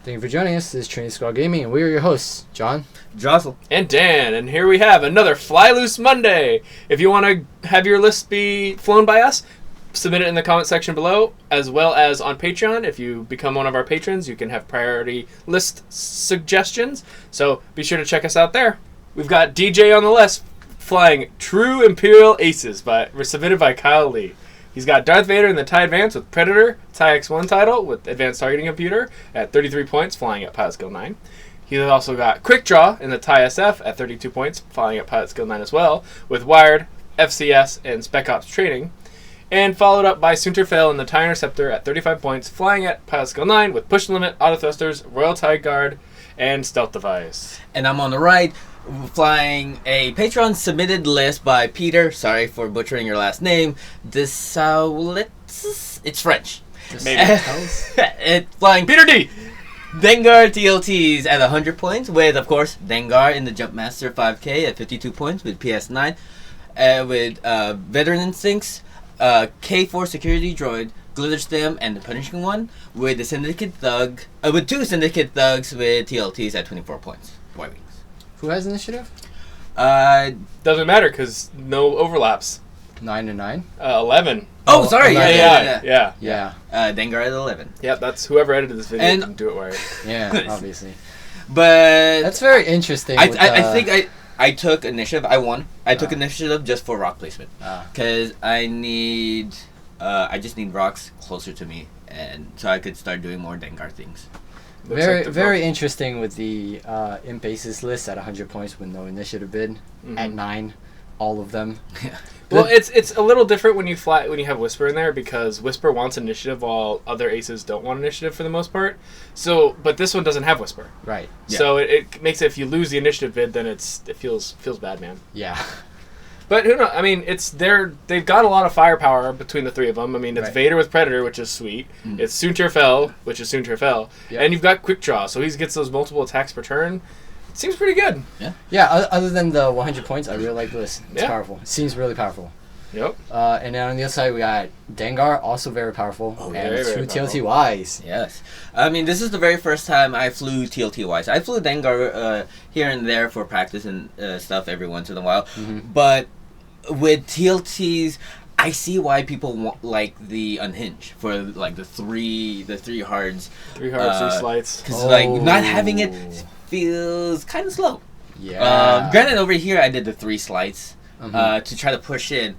Thank you for joining us. This is Trinity Squad Gaming, and we are your hosts, John, Jocelyn, and Dan. And here we have another Fly Loose Monday. If you want to have your list be flown by us, submit it in the comment section below, as well as on Patreon. If you become one of our patrons, you can have priority list suggestions. So be sure to check us out there. We've got DJ on the list flying True Imperial Aces, submitted by Kyle Lee. He's got Darth Vader in the TIE Advance with Predator, TIE X1 title with Advanced Targeting Computer at 33 points, flying at Pilot Skill 9. He's also got Quick Draw in the TIE SF at 32 points, flying at Pilot Skill 9 as well, with Wired, FCS, and Spec Ops training. And followed up by Sunterfell in the TIE Interceptor at 35 points, flying at Pilot Skill 9 with Push Limit, Auto Thrusters, Royal TIE Guard, and Stealth Device. and I'm on the right, flying a Patreon submitted list by Peter. Sorry for butchering your last name. It's French. Maybe. It's flying Peter D! Dengar TLTs at 100 points, with, of course, Dengar in the Jumpmaster 5K at 52 points with PS9, with Veteran Instincts, K4 Security Droid, Glitter Stem, and the Punishing One, with the Syndicate Thug, with two Syndicate Thugs with TLTs at 24 points. Y-Wings. who has initiative? Doesn't matter because no overlaps. 9 to 9. 11. Oh, sorry. 11. Yeah. Dengar at 11. Yep, that's whoever edited this video And- didn't do it right. Yeah, obviously. But That's very interesting. I think I took initiative. I won. I took Ah. initiative just for rock placement. Because I need... I just need rocks closer to me, and so I could start doing more Dengar things. Looks like the very interesting with the Imp Aces list at 100 points with no initiative bid. At 9, all of them. Well, it's a little different when you have Whisper in there, because Whisper wants initiative while other aces don't want initiative for the most part. So, but this one doesn't have Whisper. Right. Yeah. So it makes it, if you lose the initiative bid, then it feels bad, man. Yeah. But who knows? I mean, they've got a lot of firepower between the three of them. I mean, it's Right. Vader with Predator, which is sweet. It's Sunterfell, which is Sunterfell, Yep. and you've got Quick Draw, so he gets those multiple attacks per turn. It seems pretty good. Yeah, other than the 100 points, I really like this. It's Yeah. powerful. It seems really powerful. Yep. And then on the other side, we got Dengar, also very powerful. Oh, and very, very two powerful. TLTYs. Yes. I mean, this is the very first time I flew TLT-wise. I flew Dengar here and there for practice and stuff every once in a while. But with TLTs, I see why people like the Unhinge for like the three hards. 3 hearts, 3 slights. Because like not having it feels kind of slow. Yeah. Granted, over here I did the 3 slides Mhm. to try to push in.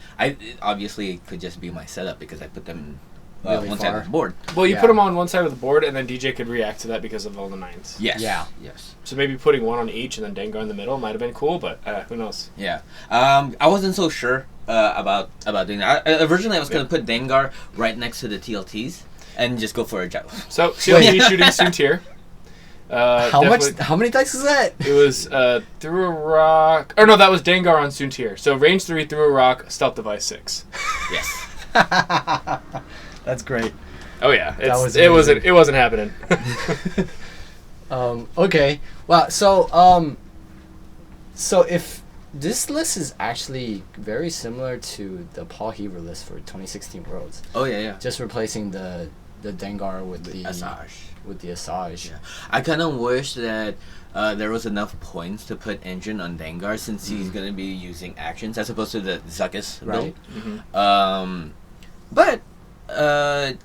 Obviously it could just be my setup because I put them Really one side far. of the board. Well, you Yeah. put them on one side of the board, and then DJ could react to that because of all the 9s. Yes. Yeah. Yes. So maybe putting one on each and then Dengar in the middle might have been cool, but who knows? Yeah. I wasn't so sure about doing that. Originally, I was going to put Dengar right next to the TLTs and just go for a javelin. So TLT shooting Suntier. How many dice is that? It was through a rock. Or no, that was Dengar on Suntier. So range 3, through a rock, stealth device 6. Yes. That's great. Oh yeah, was it amazing. wasn't happening. Okay. Well, so if this list is actually very similar to the Paul Heaver list for 2016 Worlds, Oh yeah. just replacing the Dengar with the Asajj. with the Asajj. Yeah. I kind of wish that there was enough points to put engine on Dengar since he's going to be using actions as opposed to the Zuckus build. Right. But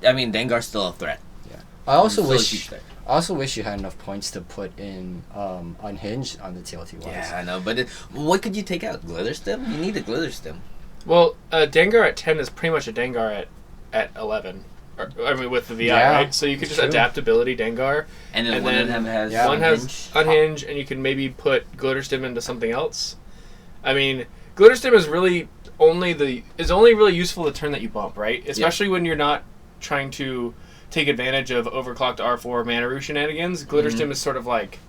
I mean, Dengar's still a threat. Yeah. I also Still a huge wish threat. you had enough points to put in Unhinged on the TLT ones. Yeah, I know. But what could you take out? Glitter stem? You need a glitter stem. Well, Dengar at 10 is pretty much a Dengar at 11. I mean, with the VI, Yeah, right? So you could just true. adaptability Dengar. And then And one then of them has Yeah. One has Unhinge, and you can maybe put Glitterstim into something else. I mean, Glitterstim is really only really useful the turn that you bump, right? Especially when you're not trying to take advantage of overclocked R4 Manaru shenanigans. Glitterstim is sort of like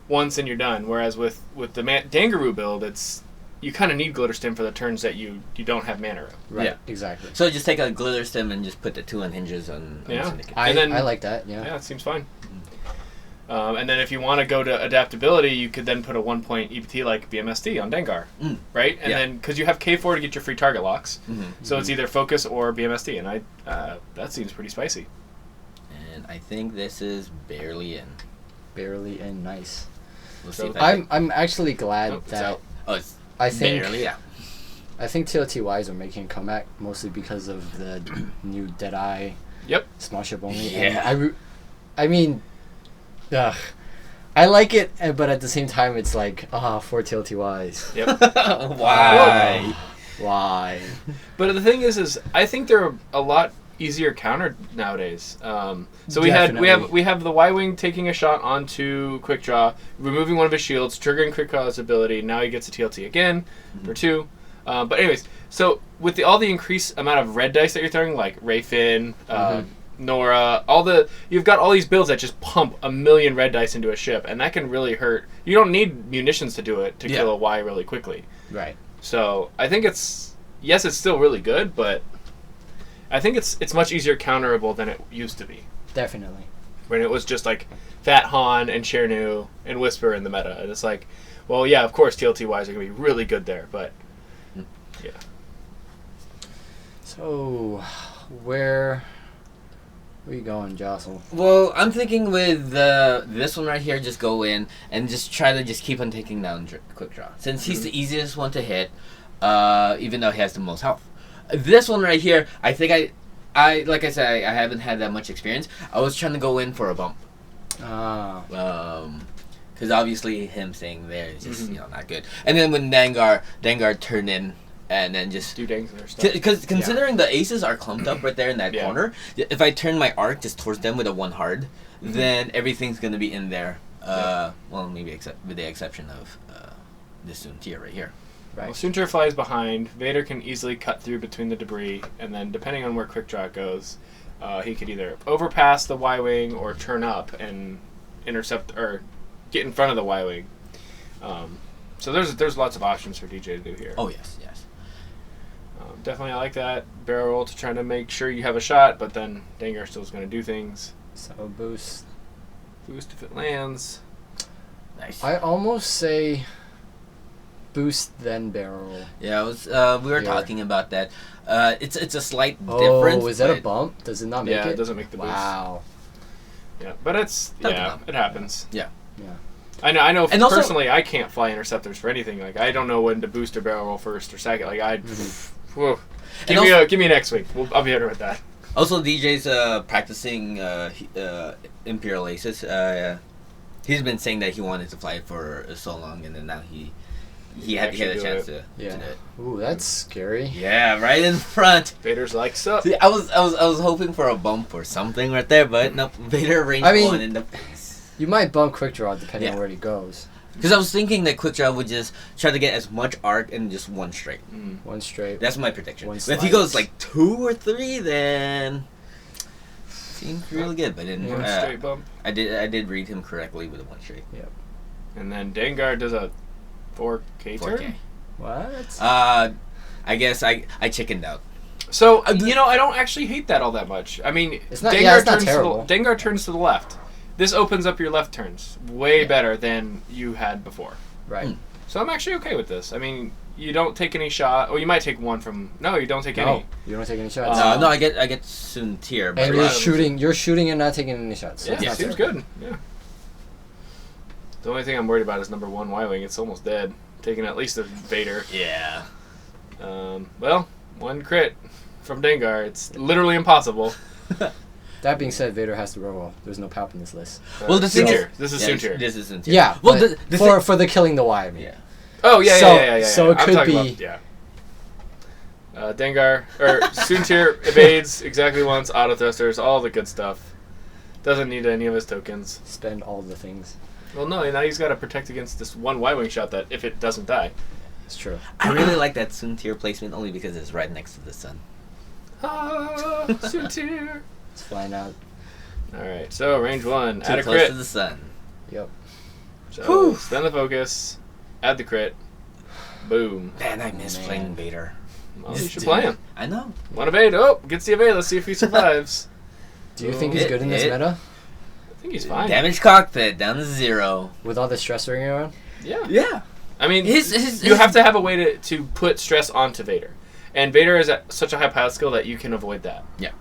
once and you're done. Whereas with the Dangaroo build, you kind of need Glitterstim for the turns that you don't have Manaru. Right. Yeah. Exactly. So just take a glitter stem and just put the 2 unhinges on Yeah. the Syndicate. I then- like that. Yeah. Yeah, it seems fine. And then if you want to go to adaptability, you could then put a 1-point EPT like BMSD on Dengar, right? And Yeah. then because you have K4 to get your free target locks, Mhm. so it's either focus or BMSD, and that seems pretty spicy. And and I think this is barely in. Barely in. Nice. We'll see if I I'm actually glad that it's I think barely, yeah. I think TLT-wise are making a comeback mostly because of the new Deadeye. Yep. Small ship only. Yeah. And I mean, ugh, I like it, but at the same time, it's like, for TLT-wise. Yep. Why? Why? But the thing is I think they're a lot easier countered nowadays. So we have the Y-wing taking a shot onto Quick Draw, removing one of his shields, triggering Quick Draw's ability. Now he gets a TLT again for 2. But anyways, so with all the increased amount of red dice that you're throwing, like Rayfin, Nora, you've got all these builds that just pump a million red dice into a ship, and that can really hurt. You don't need munitions to do it to kill a Y really quickly. Right. So I think it's still really good, but I think it's much easier counterable than it used to be. Definitely. When it was just like Fat Han and Chernu and Whisper in the meta. And it's like, well, yeah, of course TLT-wise are going to be really good there, but yeah. So, where are you going, Jocelyn? Well, I'm thinking with this one right here, just go in and just try to just keep on taking down Quick Draw. Since he's the easiest one to hit, even though he has the most health. This one right here, I think I like I said, I haven't had that much experience. I was trying to go in for a bump. Because obviously him staying there is just not good. And then when Dengar turned in and then just do Dengar stuff. Because considering the aces are clumped up right there in that corner, if I turn my arc just towards them with a 1 hard, then everything's gonna be in there. Well, maybe with the exception of this Soontir right here. Right. Well, Soontir flies behind. Vader can easily cut through between the debris, and then depending on where Quick Draw goes, he could either overpass the Y-wing or turn up and intercept or get in front of the Y-wing. So there's lots of options for DJ to do here. Oh yes. Definitely, I like that barrel roll to try to make sure you have a shot, but then Dengar still is going to do things. So boost if it lands. Nice. I almost say boost then barrel. Yeah, we were talking about that. It's a slight difference. Oh, is that a bump? Does it not make it? Yeah, it doesn't make the boost. Wow. Yeah, but it happens. Yeah. I know. And also, personally, I can't fly interceptors for anything. Like, I don't know when to boost or barrel roll first or second. Like, whoa. Give me next week. I'll be better with that. Also, DJ's practicing Imperial Aces. He's been saying that he wanted to fly for so long, and then now he had a chance to do it. Ooh, that's scary. Yeah, right in front. Vader's like, sup. See, I was hoping for a bump or something right there, but no, Vader range 1 in the face. You might bump Quick Draw depending on where he goes. Because I was thinking that Quick Draw would just try to get as much arc in just 1 straight. 1 straight. That's my prediction. One But if he goes like 2 or 3, then seems really good. But then 1 straight bump. I did read him correctly with a 1 straight. Yep. And then Dengar does a 4K turn. 4K. What? I guess I chickened out. So I don't actually hate that all that much. I mean, it's not terrible. Dengar turns to the left. This opens up your left turns way better than you had before. Right. So I'm actually okay with this. I mean, you don't take any shot. Or you might take one from. No, you don't take any. You don't take any shots. No, I get Soontir. And you're shooting and not taking any shots. So Yeah, seems good. Yeah. The only thing I'm worried about is number 1 Y-wing. It's almost dead. Taking at least a Vader. Yeah. Well, 1 crit from Dengar. It's literally impossible. That being said, Vader has to roll. There's no PAP in this list. Well, the thing is, this is Soontir. This is Soontir. Yeah. Well, for the killing the Y. I mean. Yeah. Oh yeah. So it could be. Dengar or Soontir evades exactly once, auto thrusters, all the good stuff. Doesn't need any of his tokens. Spend all the things. Well, no, now he's got to protect against this 1 Y-wing shot that if it doesn't die. It's true. I really like that Soontir placement only because it's right next to the sun. Ah, Soontir. It's flying out. All right, so range 1, Too add a close crit. to the sun. Yep. So spend the focus, add the crit, boom. Man, I miss playing Vader. Well, you should play him. I know. One evade. Oh, gets the evade. Let's see if he survives. Do you think he's good in this meta? I think he's fine. Damage cockpit down to 0. With all the stress ringing around? Yeah. I mean, his you have to have a way to put stress onto Vader. And Vader is at such a high pilot skill that you can avoid that. Yeah.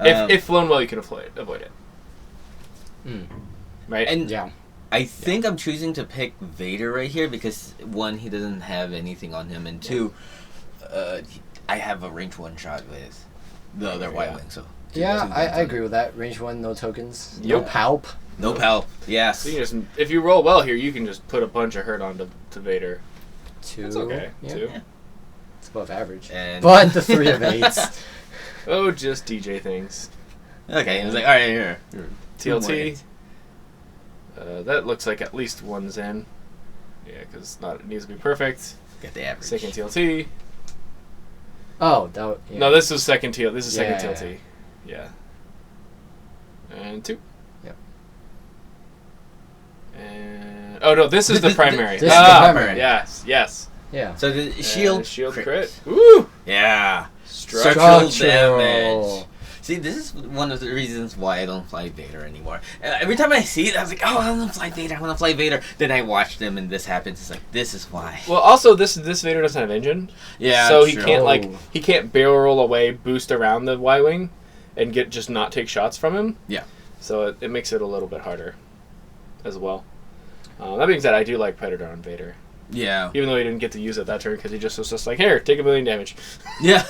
If flown well, you can avoid it. Right? And Yeah. I think I'm choosing to pick Vader right here because one, he doesn't have anything on him, and two, I have a range one shot with the other Y wing. So Yeah, I agree with that. Range 1, no tokens. No Yep. palp. no pal. Yes. So you just, if you roll well here, you can just put a bunch of hurt onto Vader. 2. That's okay. Yeah. 2. Yeah. It's above average. And But the 3 of 8s. Oh, just DJ things. okay, I was like, all right, here. TLT. That looks like at least one's in. Yeah, because it needs to be perfect. Get the average. Second TLT. Oh, that. Yeah. No, this is second TL. This is second Yeah. TLT. Yeah. And 2. Yep. And oh no, this is the primary. This is the primary. Yes, yes. Yeah. So the shield. Shield crit. Woo! Yeah. Structural. damage. See, this is one of the reasons why I don't fly Vader anymore. Every time I see it, I was like, oh, I want to fly Vader, I want to fly Vader. Then I watch them and this happens. It's like, this is why. Well, also this Vader doesn't have engine. Yeah, So he true. can't he can't barrel roll away, boost around the Y wing, and just not take shots from him. Yeah. So it makes it a little bit harder, as well. That being said, I do like Predator on Vader, Yeah. even though he didn't get to use it that turn because he just was just like, here, take 1 million damage. Yeah.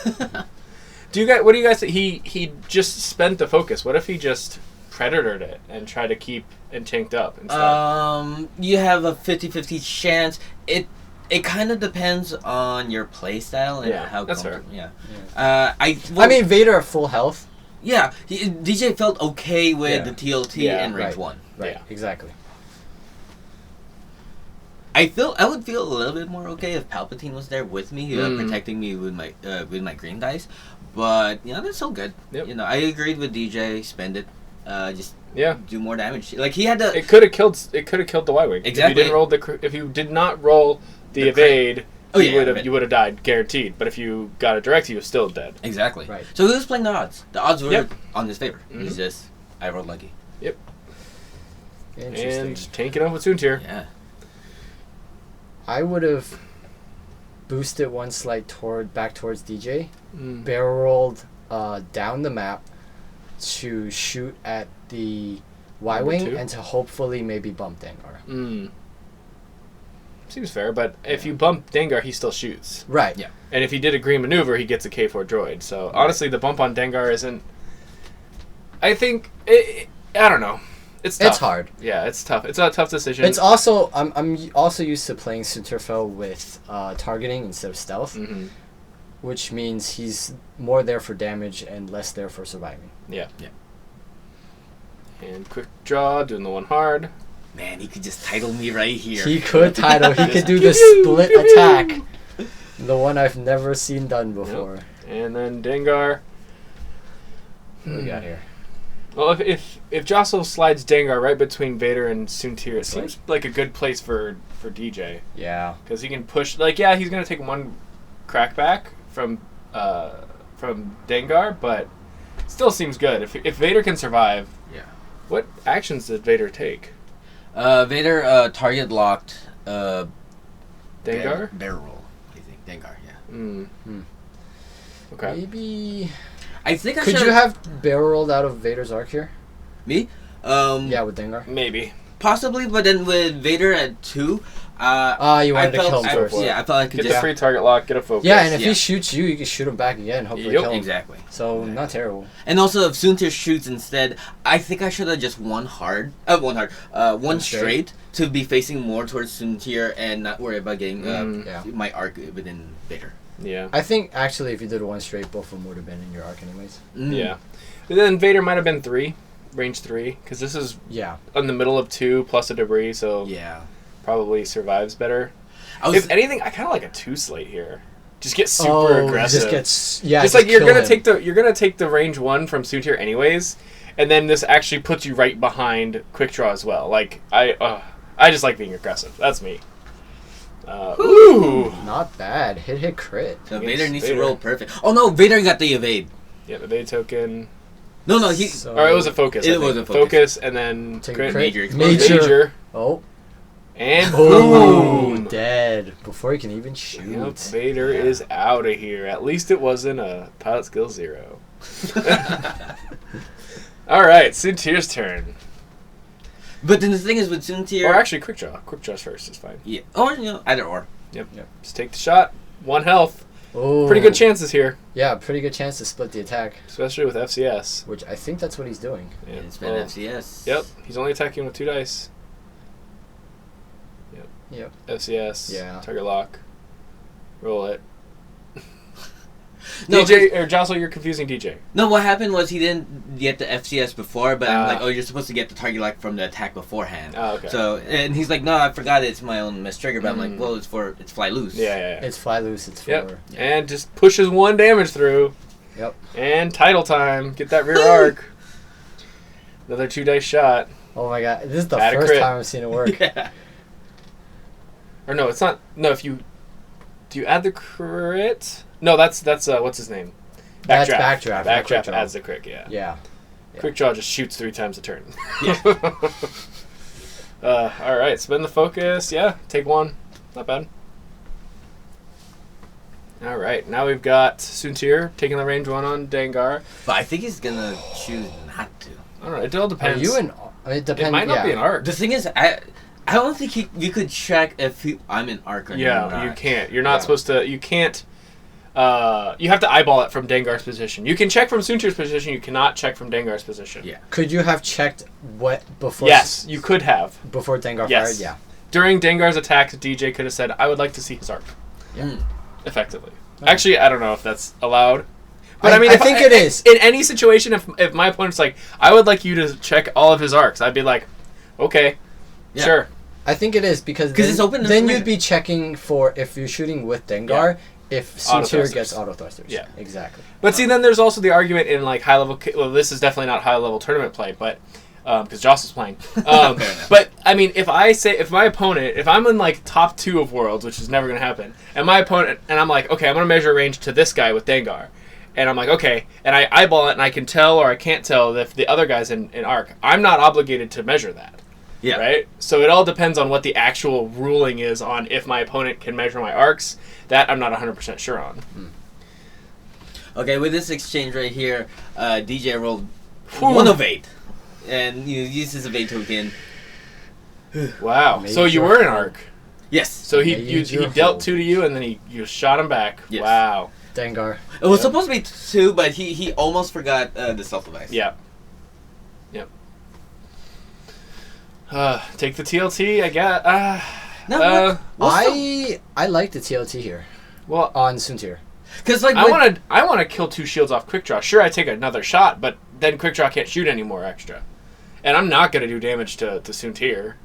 What do you guys think? He just spent the focus. What if he just Predatored it and tried to keep and tanked up instead? You have a 50-50 chance. It kind of depends on your play style and how that's fair. comfortable. Yeah. I mean, Vader at full health. Yeah, DJ felt okay with Yeah. the TLT Yeah, and range right. 1. Right. Yeah. Exactly. I would feel a little bit more okay if Palpatine was there with me, protecting me with my green dice. But that's so good. Yep. I agreed with DJ. Spend it. Just Yeah. do more damage. Like he had to. It could have killed the Y wing. Exactly. If you did not roll the evade, right. you would have died guaranteed. But if you got it direct, you were still dead. Exactly. Right. So he was playing the odds. The odds were Yep. on his favor. Mhm. It's just I rolled lucky. Interesting. And tanking up with Soontir. Yeah. I would have boosted one slide back towards DJ, Mm. barrel rolled down the map to shoot at the Y Number wing 2? and to hopefully maybe bump Dengar. Mm. Seems fair, but if you bump Dengar, he still shoots. Right. Yeah. And if he did a green maneuver, he gets a K4 droid. So honestly, the bump on Dengar isn't. I think I don't know. It's tough. It's hard. Yeah, it's tough. It's a tough decision. It's also I'm also used to playing Sunterfell with targeting instead of stealth, Mm-hmm. which means he's more there for damage and less there for surviving. Yeah. Yeah. And quick draw, doing the one hard. Man, he could just title me right here. He could title. He could do the Pew, split pew, pew. attack, the one I've never seen done before. And then Dengar. What do we got here? Well, if Jostle slides Dengar right between Vader and Soontir, it That's seems like a good place for DJ Yeah. because he can push. He's gonna take one crackback from Dengar, but still seems good. If Vader can survive. Yeah. What actions did Vader take? Vader target locked. Dengar. Barrel roll. I think Dengar. Yeah. Mm. Okay. Maybe. I think I Could should you have barrel rolled out of Vader's arc here? me. Yeah, with Dengar. Maybe. Possibly, but then with Vader at 2, You wanted to kill him first. Yeah, I thought I could Get the just free target lock. Get a focus. Yeah, and if Yeah. he shoots you, you can shoot him back again. Hopefully Yep. kill him. exactly. So not terrible. And also, if Soontir shoots instead, I think I should have just one straight to be facing more towards Soontir and not worry about getting Yeah. my arc within Vader. Yeah. I think actually, if you did one straight, both of them would have been in your arc anyways. Yeah. But then Vader might have been 3, range 3, because this is Yeah. in the middle of 2 plus a debris, so Yeah. probably survives better. I was, If anything, I kind of like a 2 slate here. Just get super aggressive. Just gets yeah. Just like you're kill gonna him. take the range 1 from Soontir anyways, and then this actually puts you right behind quick draw as well. Like I just like being aggressive. That's me. Ooh. Not bad. Hit crit. so Yes, Vader needs Vader. to roll perfect. Oh no, Vader got the evade. Yeah, the bait token. No, he. So- Or it was a focus. It I think. was a focus. and then Take crit. a crit. Major. Major. Oh. And Oh, boom. dead before he can even Yep, shoot. Vader is out of here. At least it wasn't a pilot skill 0. All right, Soontir's turn. But then the thing is with Soontir... Or actually, quick draw. Quick draw's first is fine. Yeah. Or, either or. Yep. Just take the shot. 1 health. Oh. Pretty good chances here. Yeah, pretty good chance to split the attack. Especially with FCS. Which I think that's what he's doing. Yeah. It's been FCS. Yep. He's only attacking with 2 dice. Yep. FCS. Yeah. Target lock. Roll it. No, DJ or Jostle, you're confusing DJ. No, what happened was he didn't get the FCS before, but I'm like, Ah. you're supposed to get the target lock from the attack beforehand. Oh, okay. So, and he's like, no, I forgot it's my own mistrigger, but I'm like, well, it's fly loose. Yeah. It's fly loose. It's for. Yep. And just pushes 1 damage through. Yep. And title time. Get that rear arc. Another 2 dice shot. Oh my god, this is the Add a first crit. time I've seen it work. Yeah. Or no, it's not. No, if you do you add the crit? No, that's what's his name? That's backdraft. not quick Backdraft draw. adds the crit. Yeah. Yeah. Quick draw just shoots 3 times a turn. Yeah. All right, spend the focus. Yeah, take 1. Not bad. All right, now we've got Soontir taking the range 1 on Dengar. But I think he's gonna choose not to. I don't know. It all Are depends. you in? It depends. It might not be an arc. The thing is, I don't think you could check if I'm in arc or Yeah, not. you can't. You're not Yeah. supposed to. You can't. You have to eyeball it from Dengar's position. You can check from Soontir's position. You cannot check from Dengar's position. Yeah. Could you have checked what before? Yes, you could have. Before Dengar Yes. fired. Yeah. During Dengar's attack, DJ could have said, "I would like to see his arc." Yeah. Mm. Effectively. Right. Actually, I don't know if that's allowed. But I mean, I if think it is. In any situation, if my opponent's like, "I would like you to check all of his arcs," I'd be like, "Okay, Yeah. sure." I think it is because 'Cause it's open then information. you'd be checking for if you're shooting with Dengar if Auto Soontir thrusters. gets auto thrusters. Yeah. Exactly. But see, then there's also the argument in like high level. Well, this is definitely not high level tournament play, but because Joss is playing. Fair enough. But I mean, if my opponent, if I'm in like top 2 of Worlds, which is never gonna happen, and my opponent, and I'm like, okay, I'm gonna measure range to this guy with Dengar, and I'm like, okay, and I eyeball it, and I can tell or I can't tell if the other guy's in arc. I'm not obligated to measure that. Yeah. Right? So it all depends on what the actual ruling is on if my opponent can measure my arcs. That I'm not 100% sure on. Okay, with this exchange right here, DJ rolled Whew. 1 of 8, and uses a 8 token. Wow. So you Major were in fold. arc. Yes. So he Major dealt fold. 2 to you, and then you shot him back. Yes. Wow. Dengar. It was supposed to be 2, but he almost forgot the self-device. Yeah. Yep. Take the TLT, I guess. No, I like the TLT here Well, on Soontir. because like I want to kill 2 shields off quick draw. Sure, I take another shot, but then quick draw can't shoot any more extra, and I'm not gonna do damage to Soontir,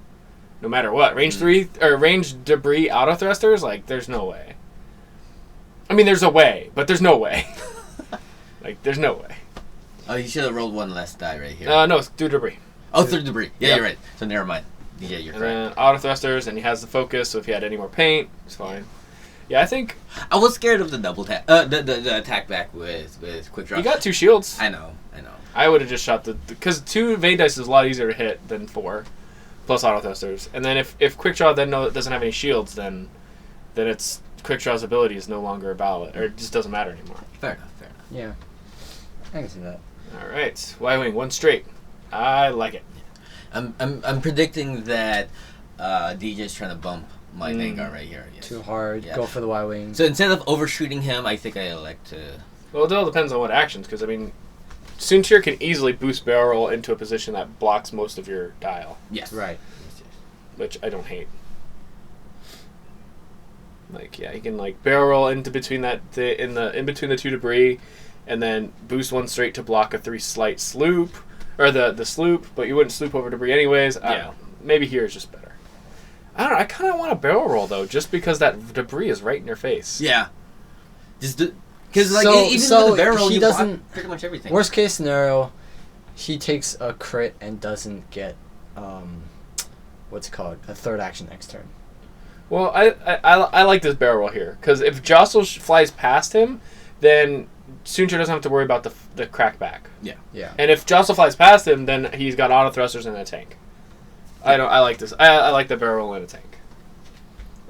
no matter what. Range 3 or range debris auto thrusters, like there's no way. I mean, there's a way, but there's no way. Like there's no way. Oh, you should have rolled 1 less die right here. No, it's through debris. Oh, through debris. Yeah, Yep. you're right. So never mind. DJ, you're And correct. then auto thrusters, and he has the focus, so if he had any more paint, it's fine. Yeah, I think I was scared of the double tap, the attack back with quick draw. you got 2 shields. I know. I would have just shot because 2 evade dice is a lot easier to hit than 4, plus auto thrusters. And then if quick draw then doesn't have any shields, then it's quick draw's ability is no longer valid, or it just doesn't matter anymore. Fair enough. Yeah. I can see that. All right, Y-wing 1 straight. I like it. I'm predicting that DJ's trying to bump my Dengar right here. Yes. Too hard. Yeah. Go for the Y wing. So instead of overshooting him, I think I elect to. Well, it all depends on what actions, because I mean, Soontir can easily boost barrel roll into a position that blocks most of your dial, Yes. Right. which I don't hate. Like, yeah, he can like barrel roll into between in between the 2 debris, and then boost 1 straight to block a 3 slight sloop, or the sloop, but you wouldn't sloop over debris anyways. I don't know. Maybe here is just better. I don't know. I kind of want a barrel roll though, just because that debris is right in your face. Yeah. Just because like So- even so with the barrel, he you block doesn't- pretty much everything. Worst case scenario, he takes a crit and doesn't get what's it called, a third action next turn. Well, I like this barrel roll here, because if Jostle flies past him, then Soontir doesn't have to worry about the crackback. Yeah. And if Jostle flies past him, then he's got auto thrusters and a tank. I like this. I like the barrel roll in a tank.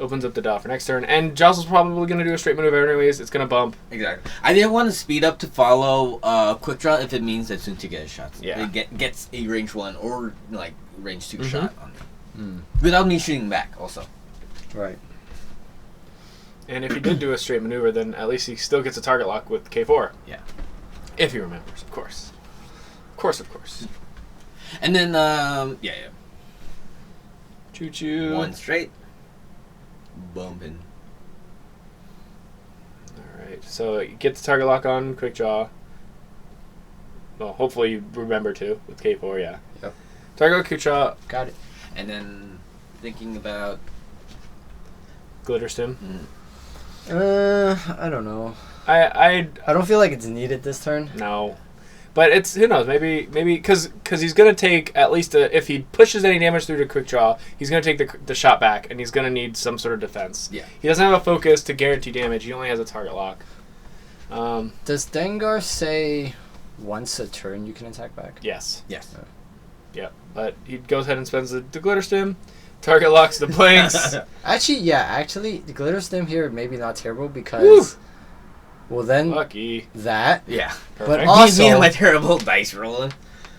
Opens up the dial for next turn, and Jostle's probably going to do a straight maneuver anyways. It's going to bump. Exactly. I didn't want to speed up to follow quick draw if it means that Soontir gets shots. Yeah. It gets a range 1 or like range 2 shot on me. Without me shooting back, also. Right. And if he did do a straight maneuver, then at least he still gets a target lock with K4. Yeah. If he remembers, of course. Of course. And then, Choo choo. 1 straight. Bumping. Alright, so you get the target lock on quick draw. Well, hopefully you remember to with K4, yeah. Yep. Target lock, quick draw, Got it. And then thinking about... glitter stim. I don't know. I I don't feel like it's needed this turn. no. But it's, who knows, maybe because he's going to take at least if he pushes any damage through to quick draw, he's going to take the shot back, and he's going to need some sort of defense. Yeah. He doesn't have a focus to guarantee damage. He only has a target lock. Does Dengar say once a turn you can attack back? Yes. Yes. Yeah. But he goes ahead and spends the glitter stim, target locks the blanks. Actually, the glitter stem here maybe not terrible because, well then Lucky. that. Yeah. But Perfect. also, Me and my terrible dice rolling.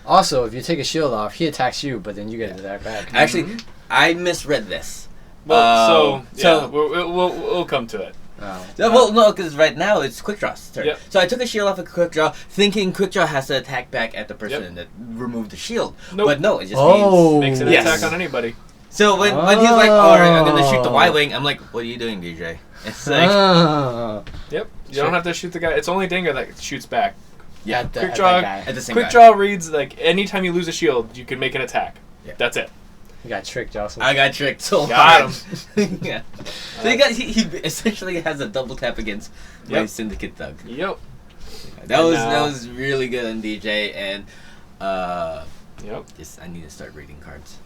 also if you take a shield off, he attacks you, but then you get an attack back. Actually, I misread this. Well, so- we'll come to it. Oh. Well, no, because right now it's quick draw's turn. Yep. So I took a shield off a quick draw, thinking quick draw has to attack back at the person that removed the shield. Nope. But no, it just Oh. Makes an Yes. attack on anybody. So when he's like, all right, I'm gonna shoot the Y-wing, I'm like, what are you doing, DJ? It's like, Ah. Yep. You don't have to shoot the guy. It's only Dengar that shoots back. yeah, At the- Quick at draw- that guy. at the same Quick guy. draw reads like anytime you lose a shield, you can make an attack. Yeah. That's it. You got tricked, Jocelyn. I got tricked so Got hard. Yeah. So he essentially has a double tap against my Yep. syndicate thug. Yep. That And was now- that was really good on DJ, and Yep. just I need to start reading cards.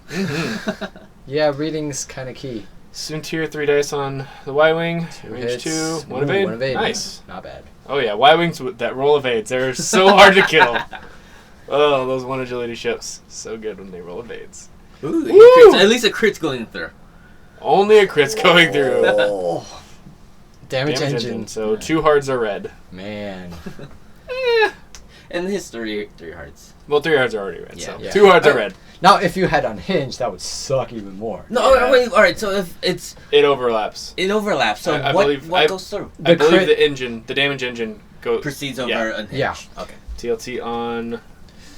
Yeah, reading's kind of key. Soon tier 3 dice on the Y-wing. Two Range hits. 2. One Ooh, evade. One evade. Nice. Not bad. Oh yeah, Y-wings with that roll evades. They're so hard to kill. Oh, those 1 agility ships. So good when they roll evades. Ooh, Woo! crits. At least a crit's going through. Only a crit's going through. Oh. Damage engine. So 2 hearts are red. Man. And his three hearts. Well, 3 hearts are already red. Yeah. So Yeah. 2 hearts are red. Now, if you had unhinged, that would suck even more. No, Yeah. wait, all right. So if It overlaps. it overlaps, so I what believe- what I- goes through? I The believe crit- the damage engine goes. Proceeds over Yeah. unhinged. Yeah. Okay. TLT on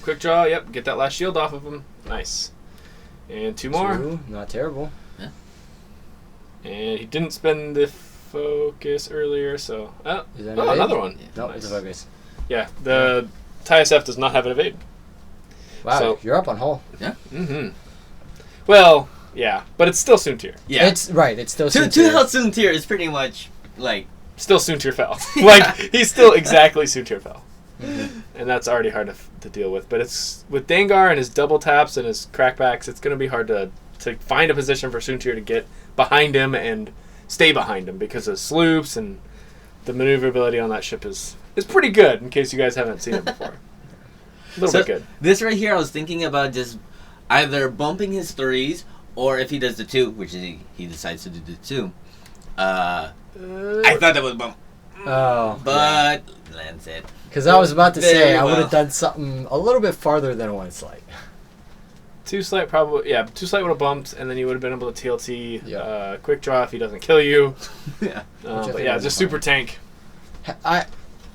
quick draw. Yep, get that last shield off of him. Nice. And 2 more. Two, not terrible. And he didn't spend the focus earlier, so Is that an evade? another one. Yeah. No, Nice. it's a focus. Yeah, the TISF does not have an evade. Wow, So- you're up on hull. Mm-hmm. Well, yeah, but it's still soon tier. Yeah. It's right. It's still two Soontir. health soon tier is pretty much like Still soon tier fell. Like he's still exactly soon tier fell, and that's already hard to deal with. But it's with Dengar and his double taps and his crackbacks, it's gonna be hard to find a position for soon tier to get behind him and stay behind him because of sloops and the maneuverability on that ship is pretty good. In case you guys haven't seen it before, a little bit good. this right here. I was thinking about just either bumping his 3s, or if he does the 2, which he decides to do the 2. I thought that was bump, Oh, but lands it. because I was about to Very say I well. would have done something a little bit farther than one slight. 2 slight probably, yeah. 2 slight would have bumped, and then you would have been able to TLT Yeah. quick draw if he doesn't kill you. Yeah. I But think yeah, would be just super fine. tank. I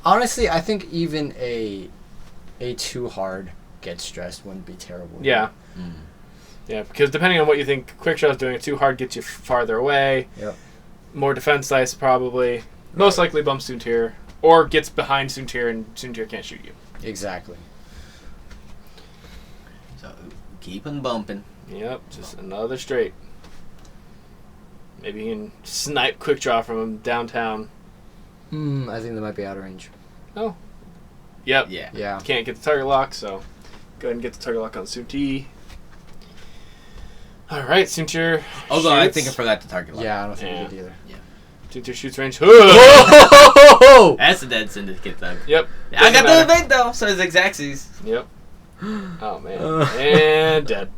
honestly, I think even a too hard get stressed wouldn't be terrible. Yeah. Yeah, because depending on what you think quick draw is doing, 2 hard gets you farther away. Yep. More defense dice probably. Most likely bumps Soontir. Or gets behind Soontir and Soontir can't shoot you. Exactly. So keep on bumping. Yep, just another straight. Maybe you can snipe quick draw from him downtown. I think that might be out of range. Oh. Yep. Yeah. Yeah. Can't get the target lock, so go ahead and get the target lock on Soontir. Alright, Soontir. Although I shoots. think I forgot the target lock. Yeah, I don't think Yeah. we did either. Soontir shoots range. Oh! That's a dead syndicate thug. Yep. I got Doesn't the matter. evade though, so it's Xaxes. Yep. Oh man. And dead.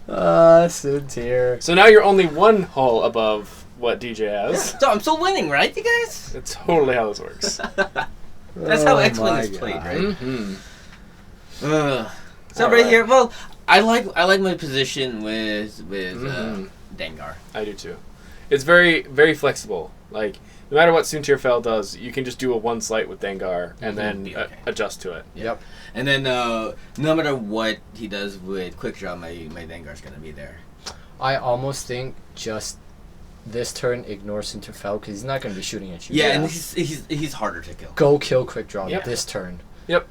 Soontir. So now you're only 1 hull above what DJ has. So I'm still winning, right, you guys? That's totally how this works. That's how Oh X-Wing my is played, God. right? Mm-hmm. So All right right. here, well, I like my position with Dengar. I do too. It's very, very flexible. Like, no matter what Soontir does, you can just do a one slight with Dengar and then Be okay. adjust to it. Yep. And then no matter what he does with quick draw, my Dengar's gonna be there. I almost think just this turn ignore Sinterfell because he's not going to be shooting at you. Yeah, and he's harder to kill. Go kill quick draw Yep. this turn. Yep.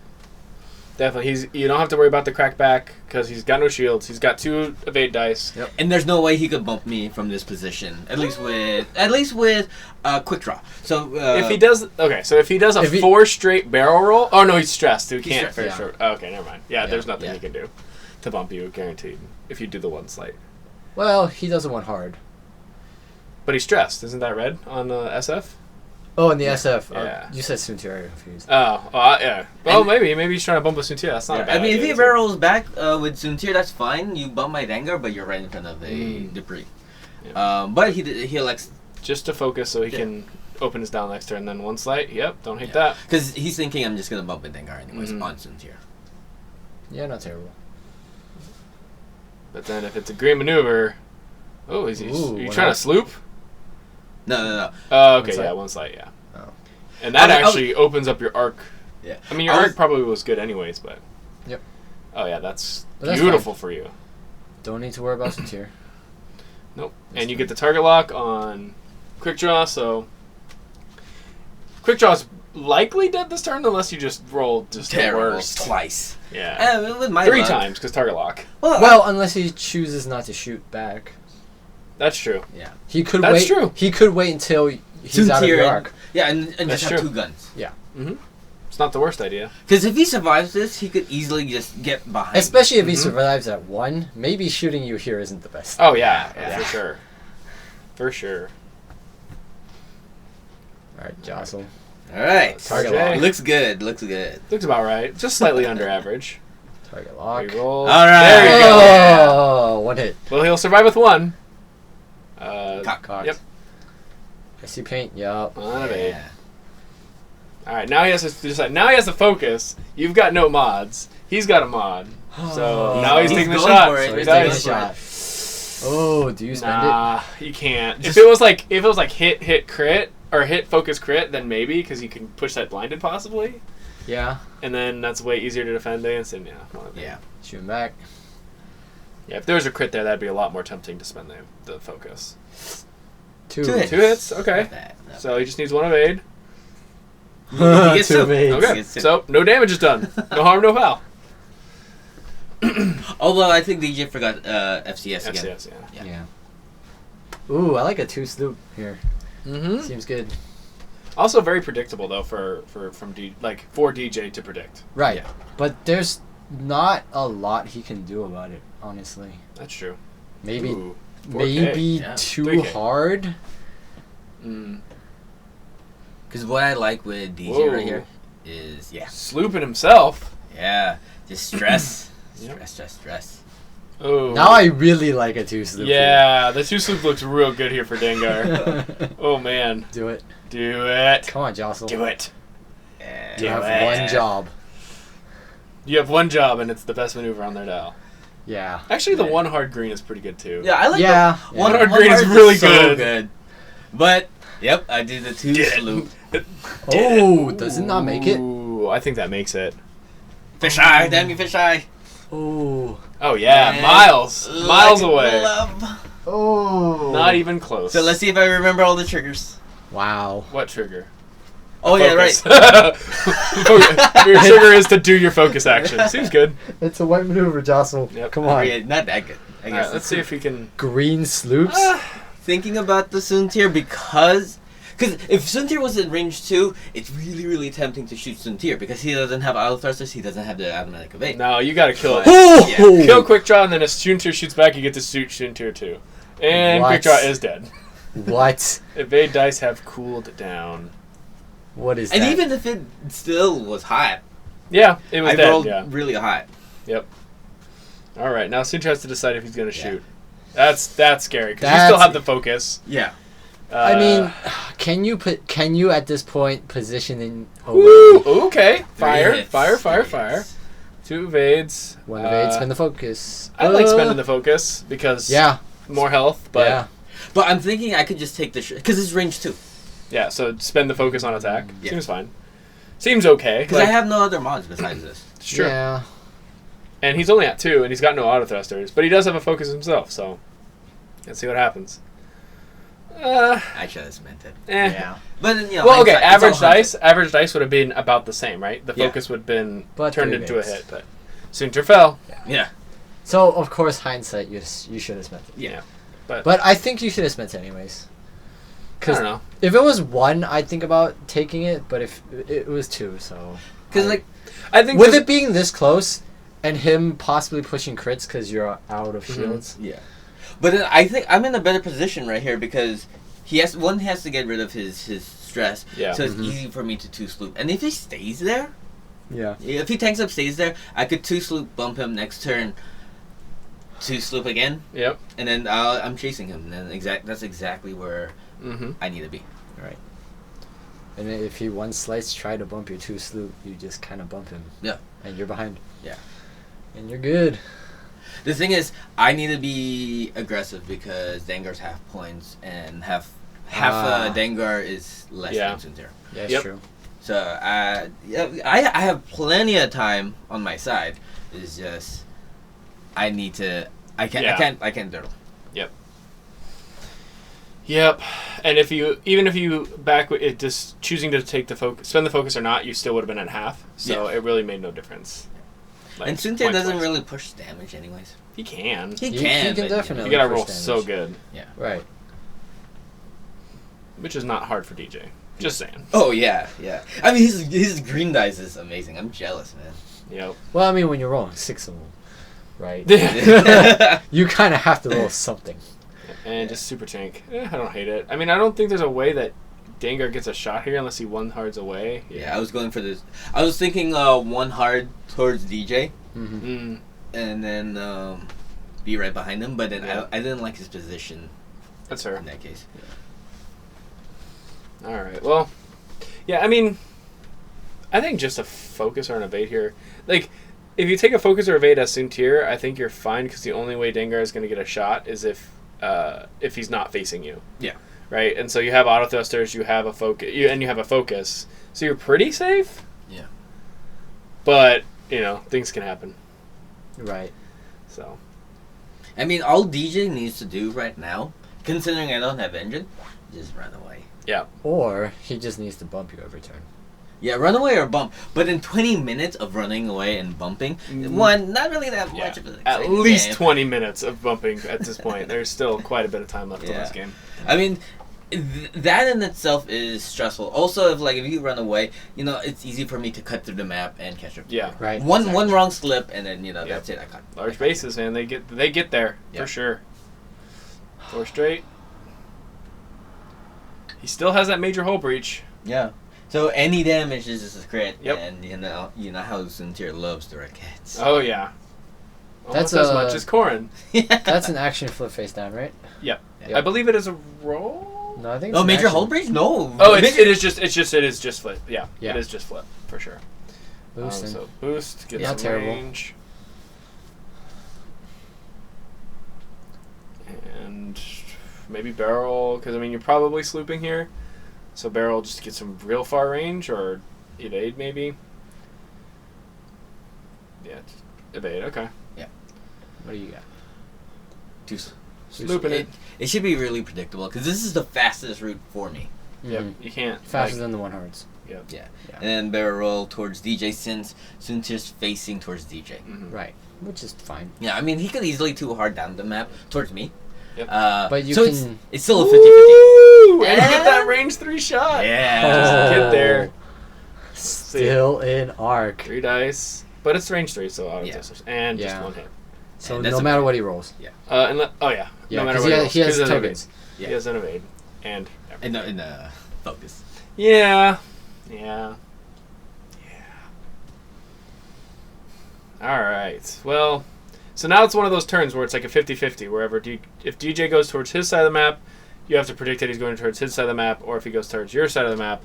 Definitely. You don't have to worry about the crackback because he's got no shields. He's got 2 evade dice. Yep. And there's no way he could bump me from this position. At least with quick draw. So If he does a 4 straight barrel roll. Oh no, he's stressed. He can't stressed, finish yeah. it. Oh, okay, never mind. Yeah, there's nothing yeah. he can do to bump you, guaranteed. If you do the one slight. Well, he doesn't want hard. But he's stressed. Isn't that red on SF? Oh, in the SF. Yeah. You said Soontir. I'm confused. Yeah. Well, And- maybe he's trying to bump a Soontir. That's not a bad I mean, if idea, he is it? barrels back with Soontir, that's fine. You bump my Dengar, but you're right in front of the debris. Yeah. But he elects Just to focus so he Yeah. can open his down next turn. Then one slight. Yep, don't hate that. because he's thinking I'm just gonna bump my Dengar anyways on Soontir. Yeah, not terrible. But then if it's a green maneuver, are you Ooh, trying to sloop? No. Oh, okay, One slight? yeah, one slight, yeah. Oh. And that I was- actually opens up your arc. Yeah. I mean, your arc probably was good anyways, but. Yep. Oh yeah, that's But that's beautiful for you. Don't need to worry about Soontir. Nope. And you get the target lock on quick draw, so quick draw's likely dead this turn unless you just roll just the Terrible. worst. Twice. Yeah. With my 3 luck- times because target lock. Well, unless he chooses not to shoot back. That's true. Yeah. He could That's wait. true. He could wait until he's out of Soontir your and- arc. Yeah, and That's just have true. 2 guns. Mm-hmm. It's not the worst idea. Because if he survives this, he could easily just get behind. Especially if he Mhm. survives at 1. Maybe shooting you here isn't the best. Oh yeah, Yeah. for sure. For sure. All right, Jostle. All right. Target lock. Looks good. Looks good. Looks about right. Just slightly under average. Target lock. Reroll. All right. There you go. Oh, one hit. Well, he'll survive with 1. Cock. Cocked. Yep. I see paint. Yup. On evade. Yeah. All right, now he has to decide. Now he has to focus. You've got no mods. He's got a mod. So now he's taking the going shot. for it. So So he's he taking a does. shot. Oh, do you spend it? Nah, you can't. Just- If it was like hit crit or hit focus crit, then maybe because you can push that blinded possibly, Yeah. and then that's way easier to defend against. And Yeah. Shooting back. yeah. If there was a crit there, that'd be a lot more tempting to spend the focus. 2. 2 hits. 2 hits, okay. Not bad, not So he just needs 1 evade. He gets Two two. evades. Okay, Yes, sir. so no damage is done. No harm, no foul. Although I think DJ forgot FCS again. FCS, yeah. Yeah. Ooh, I like a 2 sloop here. Mm-hmm. Seems good. Also very predictable though for DJ to predict. Right. Yeah. But there's not a lot he can do about it, honestly. That's true. Maybe Ooh, 4K. maybe yeah. too 3K. hard. Mm. Because what I like with DJ Whoa. right here is Slooping himself. just stress, Yep. stress. Oh. Now I really like a 2 sloop. Yeah, the 2 sloop looks real good here for Dengar. here. Oh man, Do it. do it. Come on, Jostle. Do it. Yeah. You Do have it. one job. You have 1 job and it's the best maneuver on their dial. Yeah. Actually, the 1 hard green is pretty good too. Yeah, I like Yeah. the one yeah. hard green is hard really so good. But yep, I did the 2 Did it. sloop. Oh, does it not make it? Ooh, I think that makes it. Fish eye, damn you, fish eye. Oh. Oh yeah, And miles like away. love. Oh. Not even close. So let's see if I remember all the triggers. Wow. What trigger? Oh yeah, right. Focus. Your trigger is to do your focus action. Seems good. It's a white maneuver, Jostle. Yep. Come on. Yeah, not that good. I guess. Alright, let's see if we can. Green sloops? Thinking about the Soontir because if Soontir was in range 2, it's really, really tempting to shoot Soontir because he doesn't have auto thrusters, he doesn't have the automatic evade. No, you gotta kill it. Oh! Yeah. Kill quick draw, and then if Shuntir shoots back, you get to shoot Shuntir too. And What? quick draw is dead. What? Evade dice have cooled down. What is And that? even if it still was hot, Yeah, it was I dead. rolled Yeah. really hot. Yep. All right, now Suntir has to decide if he's gonna Yeah. shoot. That's scary because you That's- still have the focus. Yeah. I mean, can you at this point position in? Woo! Okay. Fire, Three fire, hits. fire, Three fire. hits. 2 2 evades. 1 evade, spin the focus. I like spending the focus because more health, but But I'm thinking I could just take the because it's range 2. yeah, so spend the focus on attack. Seems fine. Seems okay. Because I have no other mods besides this. It's true. Yeah. And he's only at 2, and he's got no auto thrusters, but he does have a focus himself, so let's see what happens. I should have meant it. Yeah. But you know, Well, okay, it's all average dice would have been about the same, right? The focus would have been But turned 3 into a evades. hit, but Sunter fell. Yeah. So, of course, hindsight, you should have spent it. Yeah. But I think you should have spent it anyways. I don't know. If it was 1, I'd think about taking it, but if it was 2, so... Because, like, I think with it being this close, and him possibly pushing crits because you're out of shields... Yeah. But then I think I'm in a better position right here because he has to get rid of his stress. Yeah. So it's easy for me to 2-sloop. And if he stays there... Yeah. If he tanks up, stays there, I could 2-sloop, bump him next turn, 2-sloop again. Yep. And then I'm chasing him. And then that's exactly where I need to be. Right. And then if he 1 slice try to bump your 2 sloop, you just kind of bump him. Yeah. And you're behind. Yeah. And you're good. The thing is, I need to be aggressive because Dengar's half points and half Dengar is less than Sunter. Yeah, that's true. So I have plenty of time on my side. It's just I need to. I can't dirtle. Yep. And if you back it, just choosing to take the focus, spend the focus or not, you still would have been at half. So it really made no difference. Like, and Sunter doesn't really push damage, anyways. He can. He can definitely. You gotta roll push damage. so good. Yeah. Right. Which is not hard for DJ. Just saying. Oh yeah. I mean, his green dice is amazing. I'm jealous, man. Yep. Well, I mean, when you're rolling 6 of them, right? Yeah. You kind of have to roll something. And just super tank. I don't hate it. I mean, I don't think there's a way that Dengar gets a shot here unless he 1 hards away. Yeah, I was going for this. I was thinking 1 hard towards DJ, Mm-hmm. and then be right behind him. But then I didn't like his position. That's her. In that case. All right. Well, yeah. I mean, I think just a focus or an evade here. Like, if you take a focus or evade as Suntir, I think you're fine because the only way Dengar is going to get a shot is if he's not facing you. Yeah. Right. And so you have auto thrusters. You have a focus. And you have a focus. So you're pretty safe. Yeah. But things can happen. Right. So. I mean, all DJ needs to do right now, considering I don't have engine, just run away. Yeah. Or he just needs to bump you every turn. Yeah, run away or bump. But in 20 minutes of running away and bumping, not really that much of an At least game. 20 minutes of bumping at this point. There's still quite a bit of time left in this game. I mean, that in itself is stressful. Also, if you run away, it's easy for me to cut through the map and catch up. Yeah. Right. One wrong slip, and then that's it. I caught. Large bases, man. They get there for sure. 4 straight. He still has that major hull breach. Yeah. So any damage is just a crit, Yep. and you know how Suntir loves the red cats. Oh yeah. Almost That's as much as Corrin. That's an action flip face down, right? Yep. Yeah. I believe it is a roll. No, I think. It's Oh, an major action. hull breach? No. Oh, it is just flip. Yeah. Yeah. It is just flip for sure. Boosting. So boost, get Not some terrible. range. And maybe barrel, because I mean you're probably slooping here. So barrel just to get some real far range, or evade maybe. Yeah, just evade. Okay. What do you got? Slooping it. It should be really predictable because this is the fastest route for me. Yep. You can't. Faster than the 1 hards. Yep. Yeah. And then barrel roll towards DJ since Suntir's facing towards DJ. Mm-hmm. Right. Which is fine. Yeah, I mean he could easily 2 hard down the map towards me. Yep. But you so can. it's still a 50-50. Woo! And get that range 3 shot. Yeah. Just get there. Still in arc. 3 dice. But it's range 3, so auto Yeah. testers. And just Yeah. 1 hit. So And that's no a- matter what he rolls. Yeah. Oh yeah. Yeah, no matter 'cause what he has an tokens. evade. Yeah. He has an evade. And everything. In the focus. Yeah. Alright. Well, so now it's one of those turns where it's like a 50-50, wherever if DJ goes towards his side of the map, you have to predict that he's going towards his side of the map, or if he goes towards your side of the map,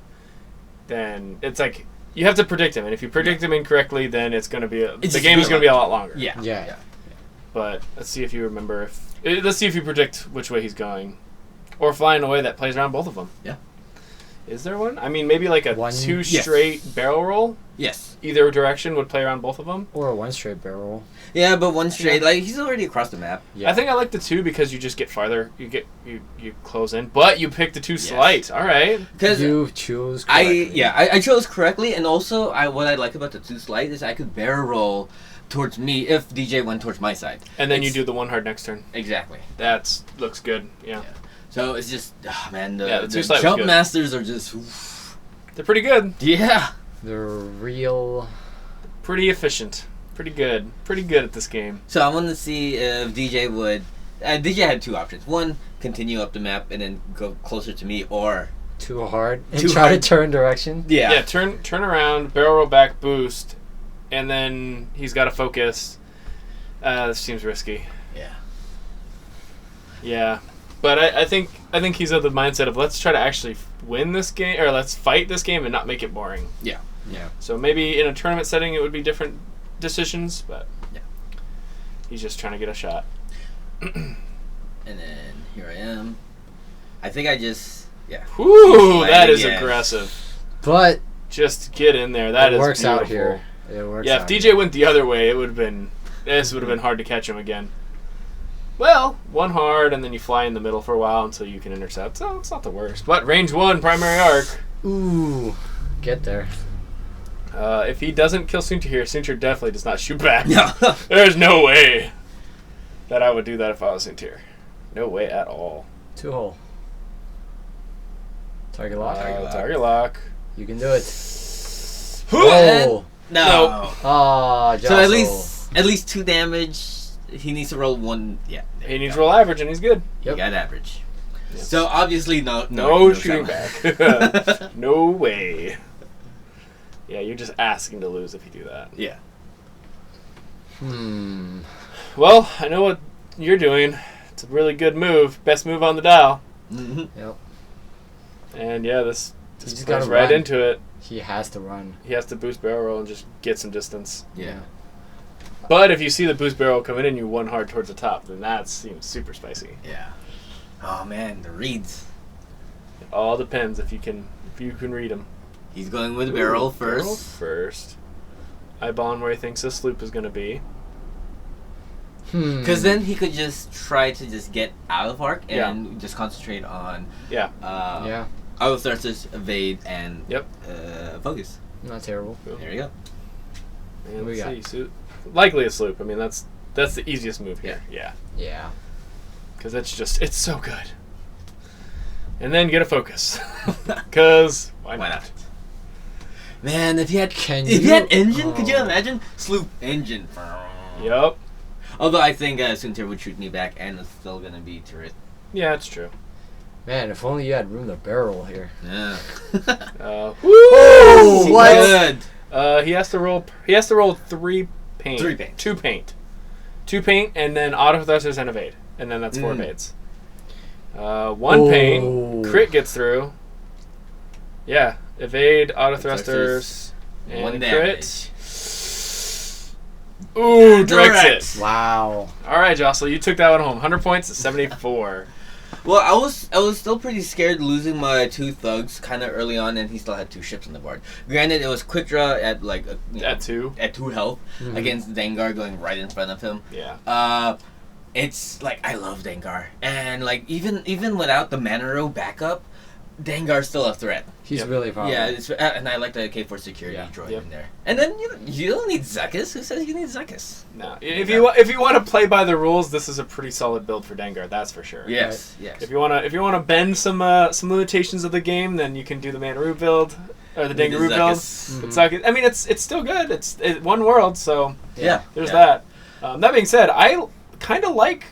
then it's like You have to predict him, and if you predict him incorrectly, then it's going to be the just game is going to be a lot longer. Yeah. But let's see if you remember. Let's see if you predict which way he's going, or flying away that plays around both of them. Yeah. Is there one? I mean, maybe like a One- two Yes. straight barrel roll. Yes. Either direction would play around both of them. Or a one straight barrel. Yeah, but one straight, like, he's already across the map. Yeah. I think I like the two because you just get farther. You close in, but you pick the two slight. All right. Because you choose correctly. I chose correctly, and also what I like about the two slight is I could barrel roll towards me if DJ went towards my side. And then you do the one hard next turn. Exactly. That looks good. Yeah. So it's just, man, Yeah, the the two slight was jump good. masters are just, oof. They're pretty good. Yeah. The real. Pretty efficient. Pretty good. Pretty good at this game. So I wanted to see if DJ would. DJ had two options. One, continue up the map and then go closer to me, or Too hard. And Too try hard. to turn direction. Yeah. Turn around, barrel roll back, boost, and then he's got to focus. This seems risky. Yeah. Yeah, but I think he's of the mindset of let's try to actually win this game, or let's fight this game and not make it boring. Yeah. So maybe in a tournament setting it would be different decisions, but Yeah. he's just trying to get a shot. And then here I am. I think I just Whew, He's that is sliding, yeah. aggressive. But Just get in there. That it is works beautiful. out here. It works Yeah, if out DJ went the other way, this would have been hard to catch him again. Well, one hard, and then you fly in the middle for a while until you can intercept. So it's not the worst. But range 1, primary arc. here. Ooh. Get there. If he doesn't kill Soontir definitely does not shoot back. No. There's no way that I would do that if I was Soontir. No way at all. 2 hole. Target lock. Target lock. You can do it. Oh. Oh. No. Ah, So at least 2 damage. He needs to roll 1. Yeah. there He you needs to go. roll average, and he's good. He Yep. got average. Yes. So obviously no No shooting shot. back. No way. Yeah, you're just asking to lose if you do that. Yeah. Well, I know what you're doing. It's a really good move. Best move on the dial. Mm-hmm. Yep. And yeah, this He's plays gotta right run. into it. He has to run. He has to boost barrel roll and just get some distance. Yeah. But if you see the boost barrel coming in, you one hard towards the top, then that seems super spicy. Yeah. Oh man, the reads. It all depends if you can read them. He's going with barrel first. Barrel first. Eyeballing where he thinks this loop is going to be. Because then he could just try to just get out of arc and just concentrate on Yeah. Yeah. auto thrusters, evade, and Yep. focus. Not terrible. There you go. And we let's see. So, likely a sloop. I mean, that's the easiest move here. Yeah. Yeah. Because it's so good. And then get a focus. Because why not? Man, if he had engine, could you Oh. imagine? Sloop engine. Yep. Although I think Soontir would shoot me back, and it's still gonna be turret. Yeah, it's true. Man, if only you had room to barrel here. Yeah. Woo! What? Good. He has to roll. He has to roll 3 paint. 3 paint. 2 paint. 2 paint, and then auto thrusters and evade, and then that's 4 evades. 1 paint. Crit gets through. Yeah, evade, auto thrusters, and 1 crit. damage. Ooh, directs it. Wow. All right, Jocelyn, you took that one home. 100 points to 74. Well, I was still pretty scared losing my 2 thugs kind of early on, and he still had 2 ships on the board. Granted, it was quick draw at like At 2. at 2 health against Dengar going right in front of him. Yeah. It's like I love Dengar, and like even without the mana row backup, Dengar's still a threat. He's Yep. really powerful. Yeah, and I like the K4 security Yeah. droid Yep. in there. And then you don't need Zuckus. Who says you need Zuckus? No. If you want to play by the rules, this is a pretty solid build for Dengar. That's for sure. Yes, yes. If you wanna bend some limitations of the game, then you can do the Manaroo build or the Need Dengaroo the build. Zuckus. But Zuckus, I mean, it's still good. It's one world, so Yeah, there's yeah. that. That being said, I kind of like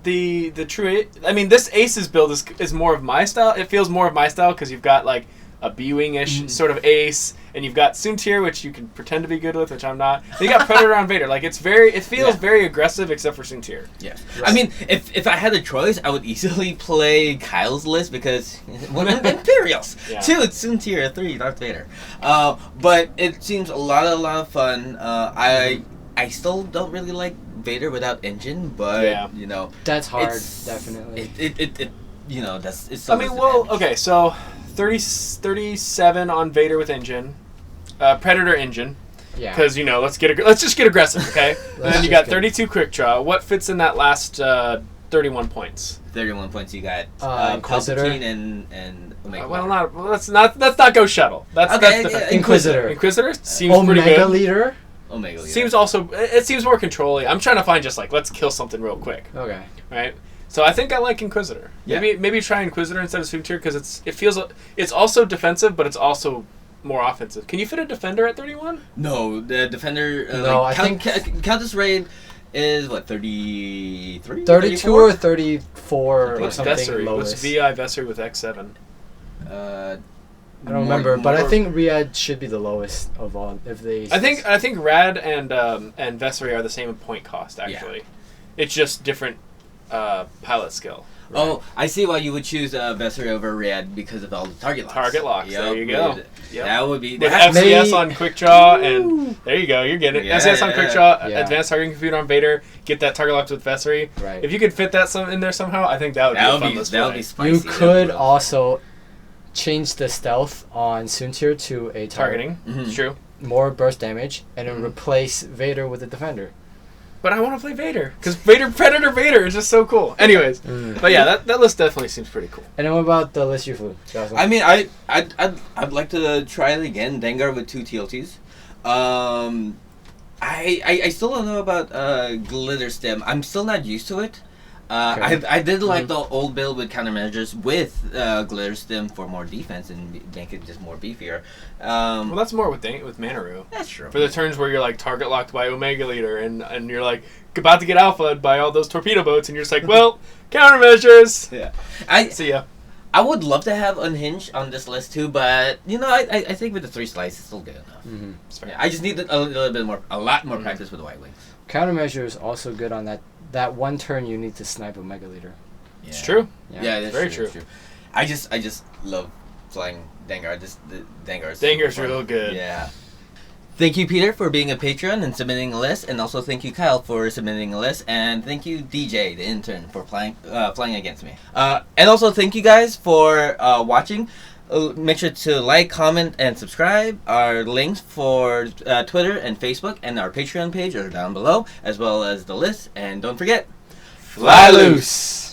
the true. I mean, this Aces build is more of my style. It feels more of my style because you've got like a B-wing-ish sort of ace, and you've got Soontir, which you can pretend to be good with, which I'm not. And you got Predator on Vader. Like, it feels very aggressive, except for Soontir. Yes. I mean, if I had a choice, I would easily play Kyle's list because one Imperials, 2 Soontir, 3 Darth Vader. But it seems a lot of fun. I still don't really like Vader without engine, but you know, that's hard. Definitely. It's. I mean, well, okay, so 37 on Vader with engine, Predator engine. Yeah. Because let's just get aggressive, okay? And then you got 32 quick draw. What fits in that last 31 points? 31 points. You got Inquisitor and Omega. Let's not go shuttle. That's Inquisitor. Inquisitor seems pretty good. Omega Leader. Seems also it seems more controlling. I'm trying to find just like let's kill something real quick. Okay. Right. So I think I like Inquisitor. Yeah. Maybe try Inquisitor instead of Soontir because it's also defensive, but it's also more offensive. Can you fit a defender at 31? No, the defender. No, I think Countess Raid is what 33, 32 or 34 or something Vessery. lowest. What's VI Vessery with X7? I don't remember, but I think Riyadh should be the lowest of all. If they, I think Rad and Vessery are the same in point cost. Actually, it's just different pilot skill. Right. Oh, I see why you would choose Vessery over Riyadh because of all the target locks. Target locks. Yep. There you go. Yep. That would be. With FCS on quick draw, and there you go. You're getting it. FCS on quick draw, advanced targeting computer on Vader. Get that target locked with Vessery. Right. If you could fit that in there somehow, I think that would be a fun list. That would be spicy. You could also change the stealth on Soontir to a targeting. Mm-hmm. True. More burst damage, and then replace Vader with a defender. But I want to play Vader because Predator Vader is just so cool. Anyways, but yeah, that list definitely seems pretty cool. And then what about the list you flew? I mean, I'd like to try it again. Dengar with 2 TLTs. I still don't know about Glitter Stem. I'm still not used to it. I did like the old build with countermeasures with Glitter Stem for more defense and make it just more beefier. Well, that's more with Manaru. That's true. For the turns where you're like target locked by Omega Leader and you're like about to get alpha'd by all those torpedo boats and you're just like, well, countermeasures. Yeah. See ya. I would love to have Unhinged on this list too, but I think with the 3 slice it's still good enough. Mm-hmm. I just need a lot more practice with the White Wings. Countermeasure is also good on that one turn you need to snipe Omega Leader. Yeah. It's true. Yeah, that's very true. true. I just love flying Dengar. Dengar's real good. Yeah. Thank you, Peter, for being a patron and submitting a list, and also thank you, Kyle, for submitting a list, and thank you, DJ, the intern, for flying against me. And also thank you guys for watching. Make sure to like, comment, and subscribe. Our links for Twitter and Facebook and our Patreon page are down below, as well as the list. And don't forget, fly loose!